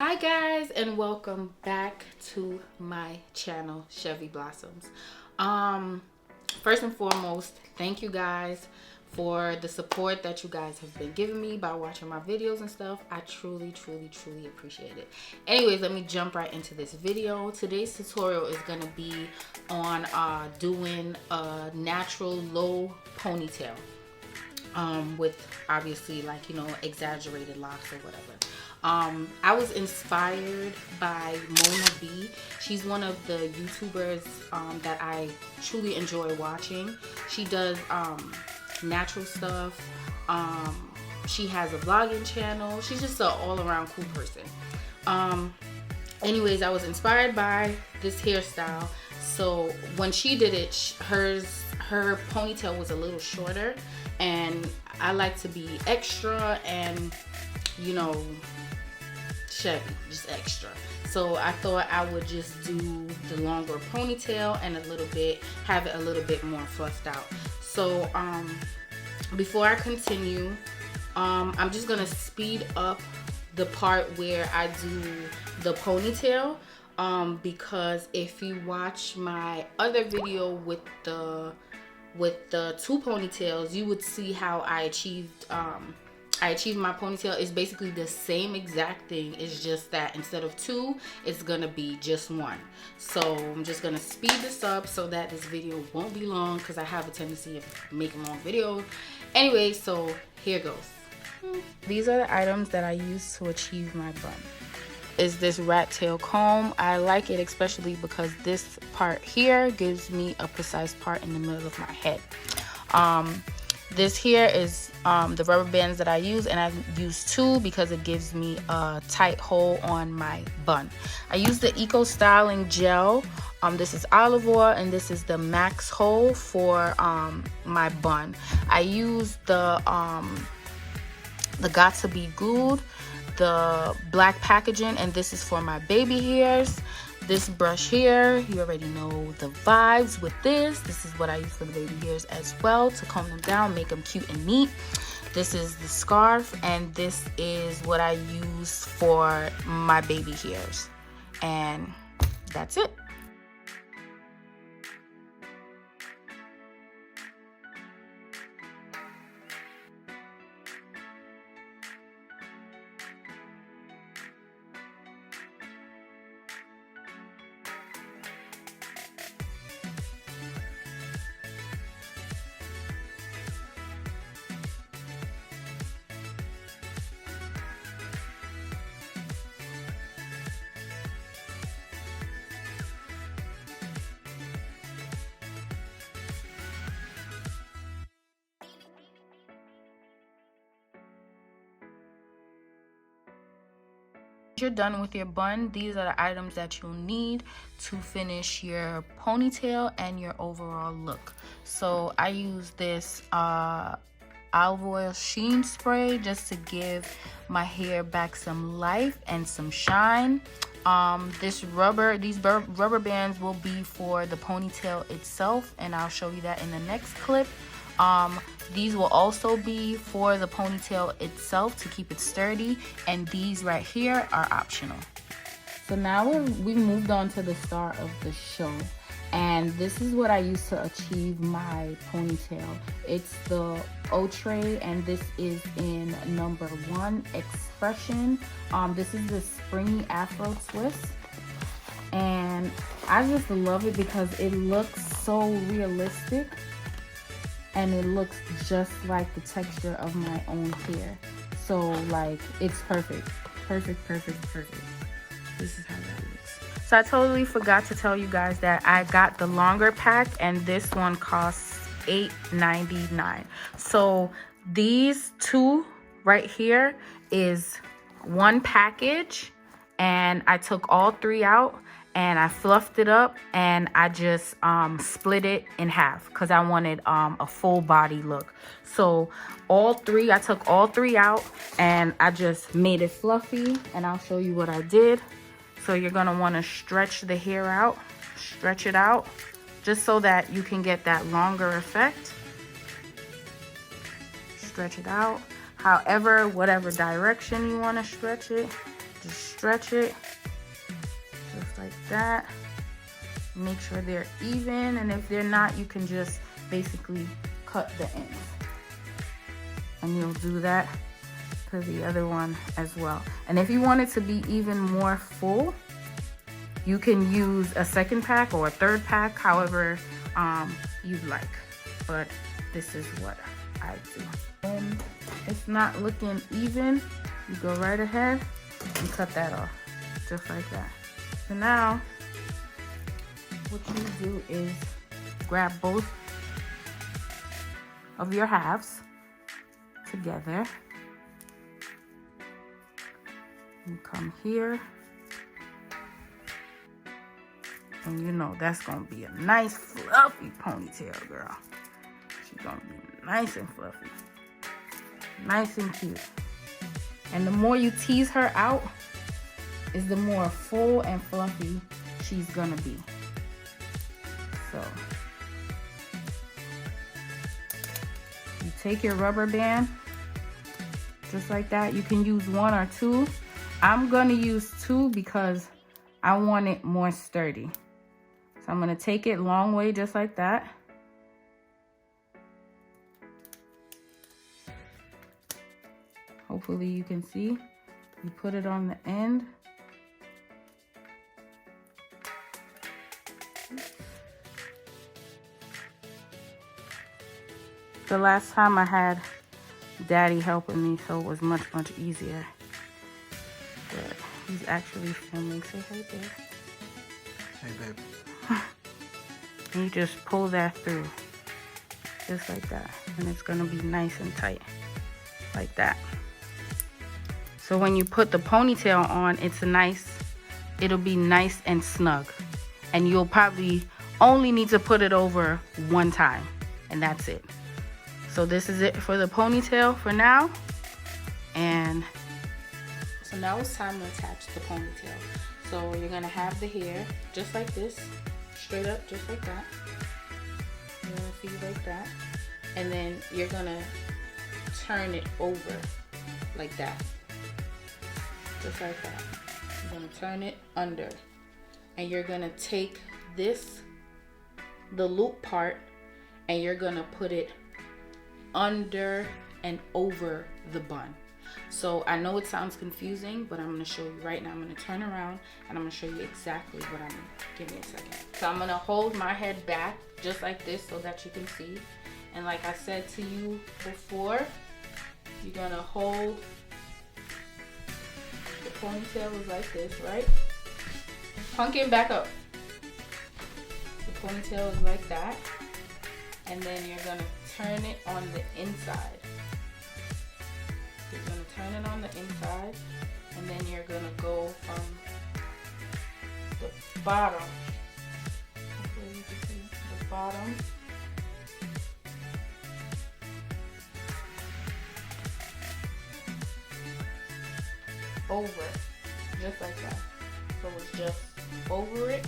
Hi guys, and welcome back to my channel, Chevy Blossoms. First and foremost, thank you guys for the support that you guys have been giving me by watching my videos and stuff. I truly appreciate it. Anyways, let me jump right into this video. Today's tutorial is gonna be on doing a natural low ponytail with obviously, like, you know, exaggerated locks or whatever. I was inspired by Mona.B. She's one of the YouTubers that I truly enjoy watching. She does natural stuff. She has a vlogging channel. She's just an all-around cool person. Anyways, I was inspired by this hairstyle. So when she did it, her ponytail was a little shorter, and I like to be extra and, you know, Chevy, just extra. So I thought I would just do the longer ponytail and have it a little bit more fluffed out. So before I continue, I'm just gonna speed up the part where I do the ponytail, because if you watch my other video with the two ponytails, you would see how I achieved my ponytail. Is basically the same exact thing. It's just that instead of two, it's gonna be just one. So I'm just gonna speed this up so that this video won't be long, because I have a tendency of making long videos. Anyway, so here goes. These are the items that I use to achieve my bun. Is this rat tail comb. I like it especially because this part here gives me a precise part in the middle of my head. This here is the rubber bands that I use, and I use two because it gives me a tight hole on my bun. I use the Eco Styling Gel. This is olive oil, and this is the Max Hole for my bun. I use the Got to Be Glued, the black packaging, and this is for my baby hairs. This brush here, you already know the vibes with this. This is what I use for the baby hairs as well, to comb them down, make them cute and neat. This is the scarf, and this is what I use for my baby hairs. And that's it. You're done with your bun, these are the items that you'll need to finish your ponytail and your overall look. So I use this olive oil sheen spray just to give my hair back some life and some shine. These rubber bands will be for the ponytail itself, and I'll show you that in the next clip. These will also be for the ponytail itself to keep it sturdy, and these right here are optional. So now we moved on to the star of the show, and this is what I use to achieve my ponytail. It's the Outre, and this is in number 1 expression. This is the springy afro twist, and I just love it because it looks so realistic. And it looks just like the texture of my own hair. So, like, it's perfect. Perfect. This is how that looks. So I totally forgot to tell you guys that I got the longer pack, and this one costs $8.99. So these two right here is one package, and I took all 3 out, and I fluffed it up, and I just split it in half because I wanted a full body look. So I took all 3 out, and I just made it fluffy, and I'll show you what I did. So you're gonna wanna stretch the hair out, stretch it out, just so that you can get that longer effect. Stretch it out, however, whatever direction you wanna stretch it. just stretch it just like that. Make sure they're even, and if they're not, you can just basically cut the ends. And you'll do that to the other one as well. And if you want it to be even more full, you can use a second pack or a third pack, however you'd like. But this is what I do. And it's not looking even, you go right ahead and cut that off, just like that. So now, what you do is grab both of your halves together and come here, and you know that's gonna be a nice fluffy ponytail, girl. She's gonna be nice and fluffy, nice and cute. And the more you tease her out is the more full and fluffy she's gonna be. So you take your rubber band just like that. You can use one or two. I'm gonna use two because I want it more sturdy. So I'm gonna take it long way just like that. Hopefully you can see. You put it on the end. The last time I had Daddy helping me, so it was much easier. But he's actually filming. Say hi there. Hey, babe. And you just pull that through, just like that. And it's gonna be nice and tight, like that. So when you put the ponytail on, it'll be nice and snug. And you'll probably only need to put it over one time, and that's it. So this is it for the ponytail for now. And so now it's time to attach the ponytail. So you're gonna have the hair just like this, straight up, just like that. You're gonna see like that. And then you're gonna turn it over like that. Just like that. You're gonna turn it under. And you're gonna take this, the loop part, and you're gonna put it under and over the bun. So I know it sounds confusing, but I'm going to show you right now. I'm going to turn around and I'm going to show you exactly what I'm doing. Give me a second. So I'm going to hold my head back just like this so that you can see. And like I said to you before, you're going to hold the ponytail is like this, right? Pumpkin, back up. The ponytail is like that. And then you're going to turn it on the inside. You're going to turn it on the inside, and then you're going to go from the bottom. Hopefully you can see the bottom. Over, just like that. So it's just over it.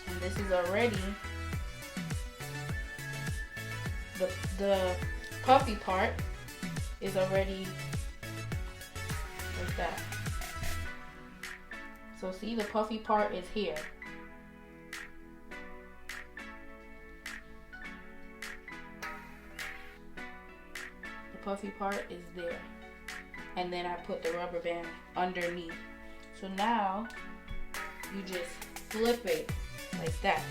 And this is already the puffy part is already like that. So see, the puffy part is here. The puffy part is there. And then I put the rubber band underneath. So now you just flip it like that.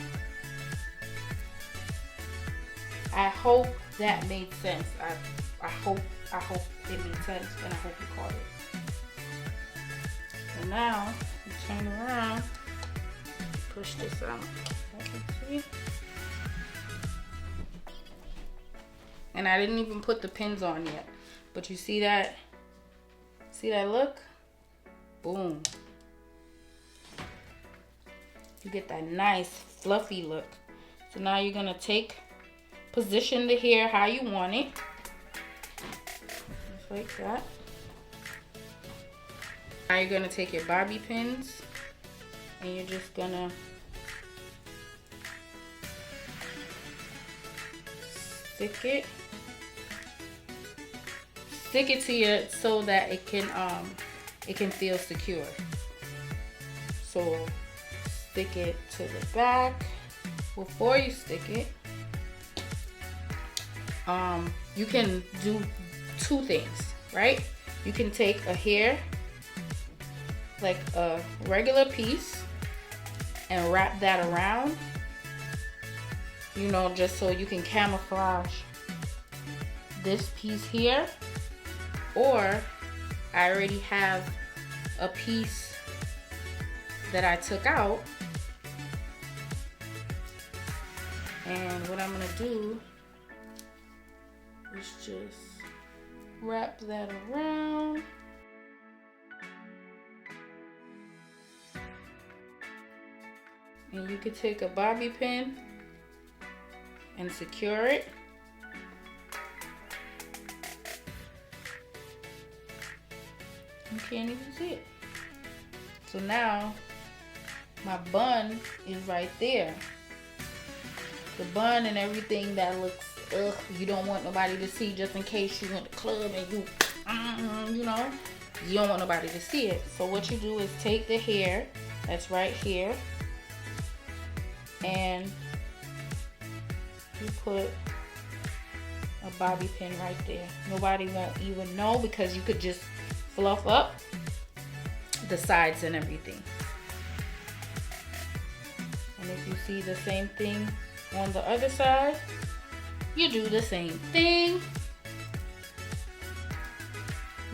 I hope that made sense. I hope it made sense, and I hope you caught it. So now you turn around, push this out. See? And I didn't even put the pins on yet, but you see that? See that look? Boom. You get that nice fluffy look. So now you're gonna position the hair how you want it. Just like that. Now you're gonna take your bobby pins and you're just gonna stick it to you so that it can it can feel secure. So stick it to the back. Before you stick it, you can do two things, right? You can take a hair, like a regular piece, and wrap that around, you know, just so you can camouflage this piece here. Or I already have a piece that I took out, and what I'm gonna do is just wrap that around. And you could take a bobby pin and secure it. You can't even see it. So now my bun is right there. The bun and everything that looks, you don't want nobody to see, just in case you in the club and you know, you don't want nobody to see it. So what you do is take the hair that's right here and you put a bobby pin right there. Nobody won't even know, because you could just fluff up the sides and everything. And if you see the same thing on the other side, you do the same thing.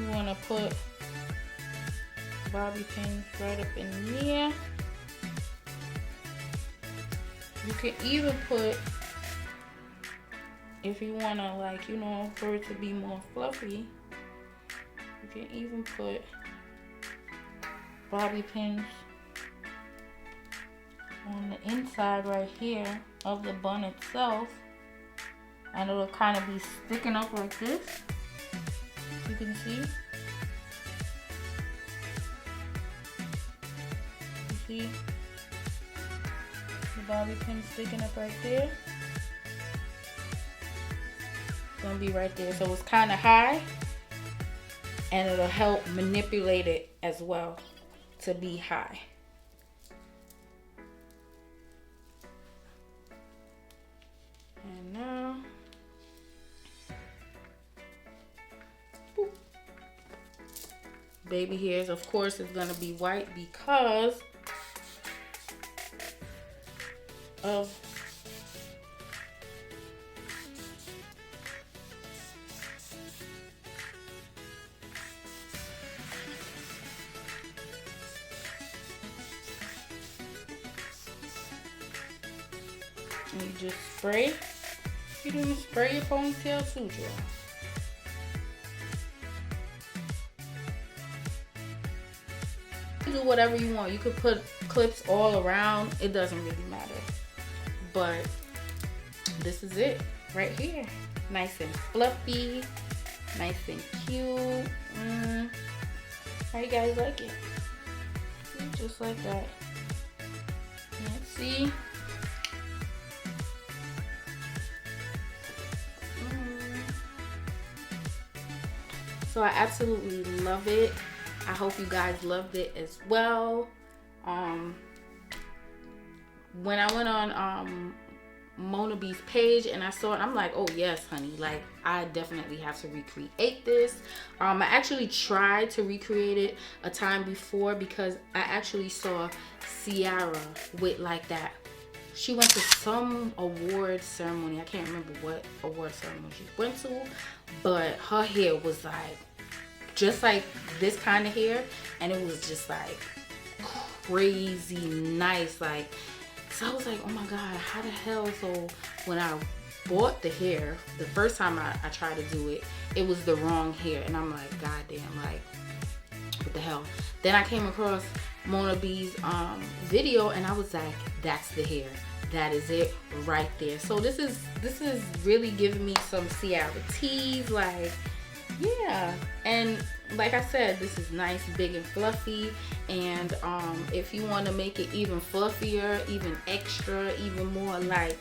You want to put bobby pins right up in there. You can even put, if you want to, like, you know, for it to be more fluffy, you can even put bobby pins on the inside right here of the bun itself, and it'll kind of be sticking up like this. You can see. You see the bobby pin sticking up right there. It's gonna be right there, so it's kind of high, and it'll help manipulate it as well to be high. And now, boop. Baby hairs, of course, is gonna be white because of and you just spray. You can spray your ponytail too, y'all. You do whatever you want. You could put clips all around. It doesn't really matter. But this is it right here. Nice and fluffy. Nice and cute. How you guys like it? Just like that. Let's see. So I absolutely love it. I hope you guys loved it as well. When I went on Mona.B's page and I saw it, I'm like, oh yes, honey, like I definitely have to recreate this. I actually tried to recreate it a time before because I actually saw Ciara with like that. She went to some award ceremony. I can't remember what award ceremony she went to, but her hair was like just like this kind of hair, and it was just like crazy nice. Like, so I was like, oh my god, how the hell? So when I bought the hair the first time I tried to do it, it was the wrong hair, and I'm like, god damn, like what the hell? Then I came across Mona.B's video, and I was like, that's the hair. That is it right there. So this is really giving me some Ciara tease, like, yeah. And like I said, this is nice, big and fluffy. And if you want to make it even fluffier, even extra, even more, like,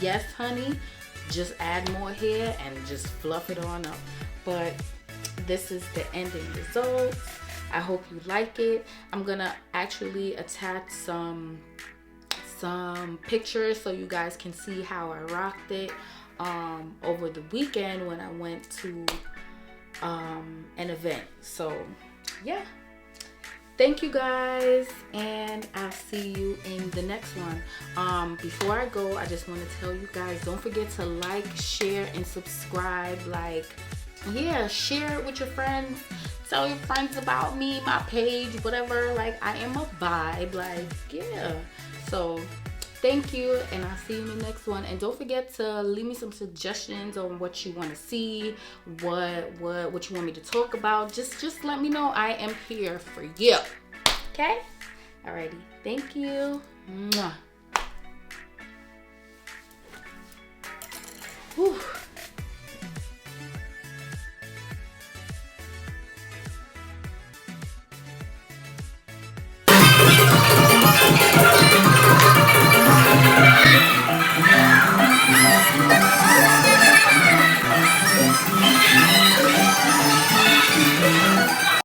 yes honey, just add more hair and just fluff it on up. But this is the ending result. I hope you like it. I'm gonna actually attach some pictures so you guys can see how I rocked it over the weekend when I went to an event. So yeah, thank you guys, and I'll see you in the next one. Before I go, I just want to tell you guys, don't forget to like, share, and subscribe. Like, yeah, share it with your friends. Tell your friends about me, my page, whatever. Like, I am a vibe. Like, yeah. So thank you, and I'll see you in the next one. And don't forget to leave me some suggestions on what you want to see, what you want me to talk about. Just let me know. I am here for you. Okay? Alrighty. Thank you. Mwah. Whew.